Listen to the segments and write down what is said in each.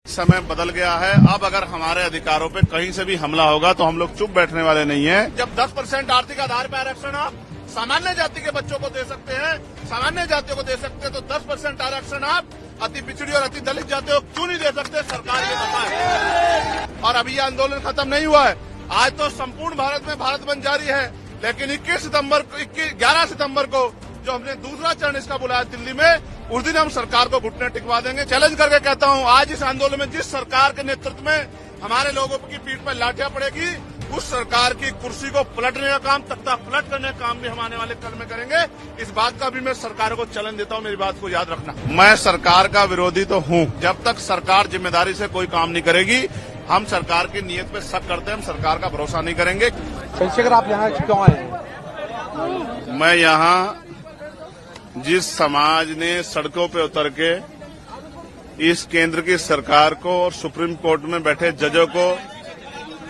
समय बदल गया है। अब अगर हमारे अधिकारों पे कहीं से भी हमला होगा तो हम लोग चुप बैठने वाले नहीं हैं। जब 10% आर्थिक आधार पर आरक्षण आप सामान्य जाति के बच्चों को दे सकते हैं, सामान्य जातियों को दे सकते हैं, तो 10% आरक्षण आप अति पिछड़ी और अति दलित जातियों को क्यों नहीं दे सकते? सरकार ये बताए। और अभी ये आंदोलन खत्म नहीं हुआ है। आज तो संपूर्ण भारत में भारत बंद जारी है, लेकिन 11 सितम्बर को जो हमने दूसरा चरण इसका बुलाया दिल्ली में, उस दिन हम सरकार को घुटने टिकवा देंगे। चैलेंज करके कहता हूं, आज इस आंदोलन में जिस सरकार के नेतृत्व में हमारे लोगों की पीठ पर लाठियां पड़ेगी, उस सरकार की कुर्सी को पलटने का काम, तख्ता पलट करने का काम भी हम आने वाले कल में करेंगे। इस बात का भी मैं सरकार को चैलेंज देता हूं, मेरी बात को याद रखना। मैं सरकार का विरोधी तो हूं। जब तक सरकार जिम्मेदारी से कोई काम नहीं करेगी, हम सरकार की नीयत पे शक करते हैं, हम सरकार का भरोसा नहीं करेंगे। चंद्रशेखर, आप यहाँ क्यों आए हैं? मैं यहाँ जिस समाज ने सड़कों पे उतर के इस केंद्र की सरकार को और सुप्रीम कोर्ट में बैठे जजों को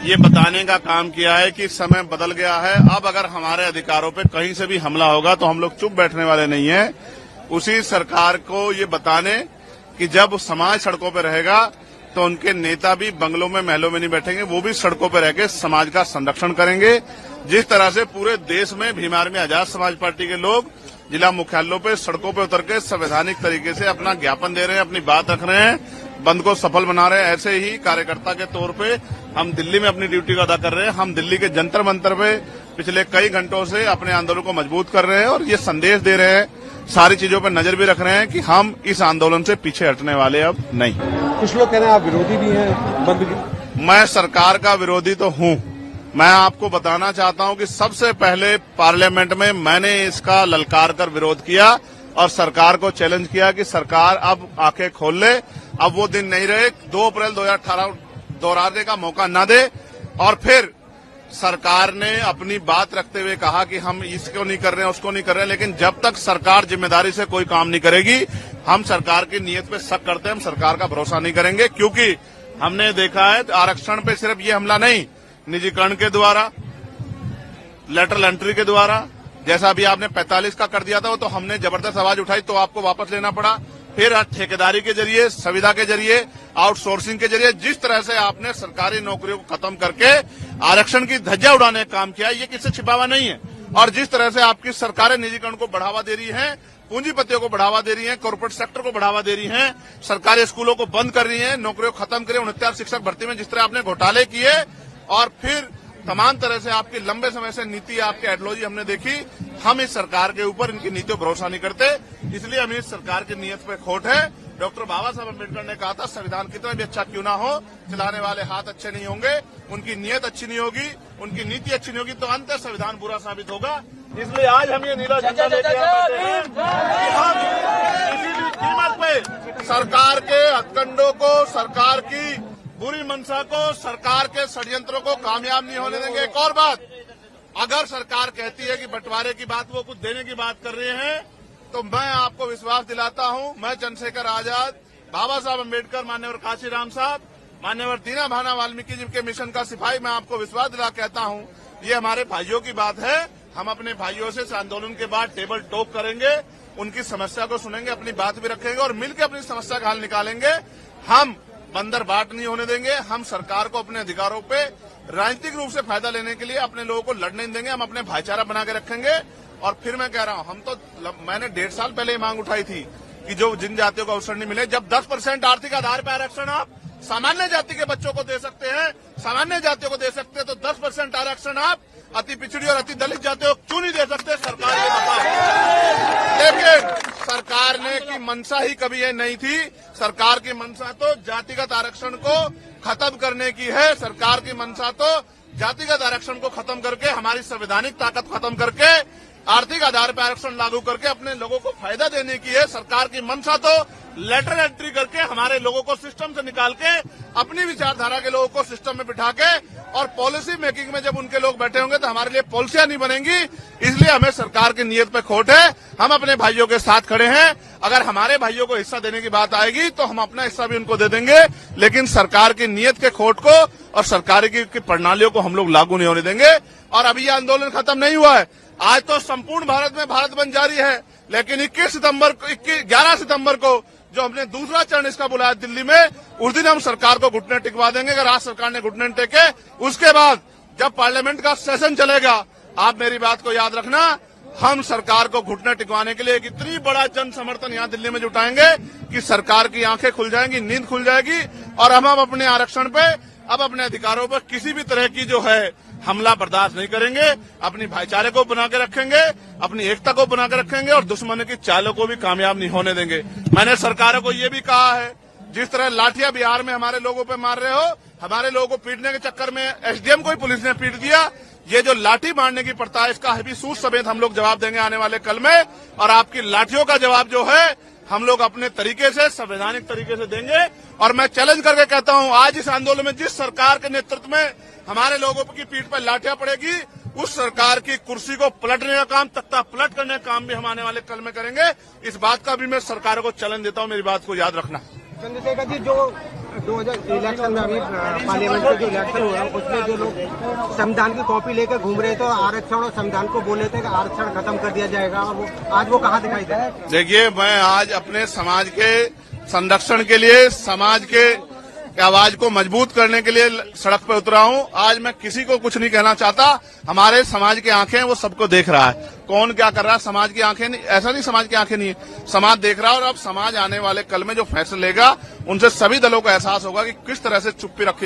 ये बताने का काम किया है कि समय बदल गया है। अब अगर हमारे अधिकारों पे कहीं से भी हमला होगा तो हम लोग चुप बैठने वाले नहीं हैं। उसी सरकार को ये बताने कि जब समाज सड़कों पे रहेगा तो उनके नेता भी बंगलों में, महलों में नहीं बैठेंगे, वो भी सड़कों पे रह के समाज का संरक्षण करेंगे। जिस तरह से पूरे देश में भीम आर्मी आजाद समाज पार्टी के लोग जिला मुख्यालयों पे सड़कों पे उतर के संवैधानिक तरीके से अपना ज्ञापन दे रहे हैं, अपनी बात रख रहे हैं, बंद को सफल बना रहे हैं, ऐसे ही कार्यकर्ता के तौर पे हम दिल्ली में अपनी ड्यूटी को अदा कर रहे हैं। हम दिल्ली के जंतर मंतर पे पिछले कई घंटों से अपने आंदोलन को मजबूत कर रहे हैं और ये संदेश दे रहे हैं, सारी चीजों पर नजर भी रख रहे हैं कि हम इस आंदोलन से पीछे हटने वाले अब नहीं। कुछ लोग कह रहे हैं आप विरोधी भी हैं बंद की। मैं सरकार का विरोधी तो हूं। मैं आपको बताना चाहता हूं कि सबसे पहले पार्लियामेंट में मैंने इसका ललकार कर विरोध किया और सरकार को चैलेंज किया कि सरकार अब आंखें खोल ले। अब वो दिन नहीं रहे, 2 अप्रैल 2018 दोहराने का मौका न दे। और फिर सरकार ने अपनी बात रखते हुए कहा कि हम इसको नहीं कर रहे हैं, उसको नहीं कर रहे हैं, लेकिन जब तक सरकार जिम्मेदारी से कोई काम नहीं करेगी, हम सरकार की नीयत पे शक करते हैं, हम सरकार का भरोसा नहीं करेंगे। क्योंकि हमने देखा है आरक्षण पे सिर्फ ये हमला नहीं, निजीकरण के द्वारा, लेटरल एंट्री के द्वारा, जैसा अभी आपने 45 का कर दिया था, वो तो हमने जबरदस्त आवाज उठाई तो आपको वापस लेना पड़ा। फिर ठेकेदारी के जरिए, संविदा के जरिए, आउटसोर्सिंग के जरिए, जिस तरह से आपने सरकारी नौकरियों को खत्म करके आरक्षण की धज्जियां उड़ाने का काम किया, ये किससे छिपावा नहीं है। और जिस तरह से आपकी सरकारें निजीकरण को बढ़ावा दे रही हैं, पूंजीपतियों को बढ़ावा दे रही हैं, कॉर्पोरेट सेक्टर को बढ़ावा दे रही हैं, सरकारी स्कूलों को बंद कर रही हैं, नौकरियों को खत्म करें, 69 शिक्षक भर्ती में जिस तरह आपने घोटाले किए, और फिर तमाम तरह से आपकी लंबे समय से नीति, आपकी आइडियोलॉजी हमने देखी। हम इस सरकार के ऊपर, इनकी नीतियों पर भरोसा नहीं करते, इसलिए हमें इस सरकार की नीयत पे खोट है। डॉक्टर बाबा साहब अम्बेडकर ने कहा था, संविधान कितना भी अच्छा क्यों ना हो, चलाने वाले हाथ अच्छे नहीं होंगे, उनकी नीयत अच्छी नहीं होगी, उनकी नीति अच्छी नहीं होगी, तो अंत संविधान बुरा साबित होगा। इसलिए आज हम ये नीला झंडा लेके किसी भी कीमत पे सरकार के हथकंडों को, सरकार की बुरी मंशा को, सरकार के षड्यंत्रों को कामयाब नहीं होने देंगे। एक और बात, अगर सरकार कहती है कि बंटवारे की बात, वो कुछ देने की बात कर रहे हैं, तो मैं आपको विश्वास दिलाता हूं, मैं चंद्रशेखर आजाद, बाबा साहब अम्बेडकर, मान्यवर काशीराम साहब, मान्यवर दीना भाना वाल्मीकि जी के मिशन का सिपाही, मैं आपको विश्वास दिला कहता हूं, ये हमारे भाइयों की बात है। हम अपने भाइयों से इस आंदोलन के बाद टेबल टॉक करेंगे, उनकी समस्या को सुनेंगे, अपनी बात भी रखेंगे और मिलकर अपनी समस्या का हल निकालेंगे। हम बंदर बाट नहीं होने देंगे। हम सरकार को अपने अधिकारों पे राजनीतिक रूप से फायदा लेने के लिए अपने लोगों को लड़ने नहीं देंगे। हम अपने भाईचारा बना के रखेंगे। और फिर मैं कह रहा हूं, मैंने 1.5 साल पहले ये मांग उठाई थी कि जो जिन जातियों को अवसर नहीं मिले, जब 10% आर्थिक आधार पर आरक्षण आप सामान्य जाति के बच्चों को दे सकते हैं, सामान्य जातियों को दे सकते हैं, तो 10% आरक्षण आप अति पिछड़ी और अति दलित जातियों को क्यों नहीं दे सकते? सरकार ये बताए। लेकिन सरकार ने की मंशा ही कभी ये नहीं थी। सरकार की मंशा तो जातिगत आरक्षण को खत्म करने की है। सरकार की मंशा तो जातिगत आरक्षण को खत्म करके, हमारी संवैधानिक ताकत खत्म करके, आर्थिक आधार पर आरक्षण लागू करके अपने लोगों को फायदा देने की है। सरकार की मंशा तो लेटर एंट्री करके हमारे लोगों को सिस्टम से निकाल के, अपनी विचारधारा के लोगों को सिस्टम में बिठा के, और पॉलिसी मेकिंग में जब उनके लोग बैठे होंगे तो हमारे लिए पॉलिसियां नहीं बनेंगी। इसलिए हमें सरकार की नीयत पे खोट है। हम अपने भाइयों के साथ खड़े हैं। अगर हमारे भाइयों को हिस्सा देने की बात आएगी तो हम अपना हिस्सा भी उनको दे देंगे, लेकिन सरकार की नीयत के खोट को और सरकार की प्रणालियों को हम लोग लागू नहीं होने देंगे। और अभी ये आंदोलन खत्म नहीं हुआ है। आज तो संपूर्ण भारत में भारत बंद जारी है, लेकिन 11 सितम्बर को जो हमने दूसरा चरण इसका बुलाया दिल्ली में, उस दिन हम सरकार को घुटने टिकवा देंगे। अगर आज सरकार ने घुटने टेके, उसके बाद जब पार्लियामेंट का सेशन चलेगा, आप मेरी बात को याद रखना, हम सरकार को घुटने टिकवाने के लिए एक इतनी बड़ा जन समर्थन यहाँ दिल्ली में जुटाएंगे कि सरकार की आंखें खुल जाएंगी, नींद खुल जाएगी, और हम अपने आरक्षण पे, अब अपने अधिकारों पर किसी भी तरह की जो है हमला बर्दाश्त नहीं करेंगे। अपनी भाईचारे को बना के रखेंगे, अपनी एकता को बना के रखेंगे और दुश्मन की चालों को भी कामयाब नहीं होने देंगे। मैंने सरकारों को ये भी कहा है, जिस तरह लाठियां बिहार में हमारे लोगों पे मार रहे हो, हमारे लोगों को पीटने के चक्कर में एसडीएम को ही पुलिस ने पीट दिया, ये जो लाठी मारने की प्रथा है, इसका भी सूद समेत हम लोग जवाब देंगे आने वाले कल में। और आपकी लाठियों का जवाब जो है हम लोग अपने तरीके से, संवैधानिक तरीके से देंगे। और मैं चैलेंज करके कहता हूं, आज इस आंदोलन में जिस सरकार के नेतृत्व में हमारे लोगों की पीठ पर लाठियां पड़ेगी, उस सरकार की कुर्सी को पलटने का काम, तख्ता पलट करने का काम भी हम आने वाले कल में करेंगे। इस बात का भी मैं सरकार को चैलेंज देता हूं, मेरी बात को याद रखना। चंद्रशेखर जी, जो 2000 इलेक्शन में अभी पार्लियामेंट में जो इलेक्शन हुआ है, उसमें जो लोग संविधान की कॉपी लेकर घूम रहे थे, आरक्षण और संविधान को बोले थे कि आरक्षण खत्म कर दिया जाएगा, और वो आज वो कहाँ दिखाई दे रहा है? देखिए, मैं आज अपने समाज के संरक्षण के लिए, समाज के आवाज को मजबूत करने के लिए सड़क पर उतरा हूं। आज मैं किसी को कुछ नहीं कहना चाहता। हमारे समाज की आंखें वो सबको देख रहा है, कौन क्या कर रहा है। समाज की आंखें नहीं, ऐसा नहीं समाज की आंखें नहीं है, समाज देख रहा है। और अब समाज आने वाले कल में जो फैसले लेगा, उनसे सभी दलों को एहसास होगा कि किस तरह से चुप्पी रखी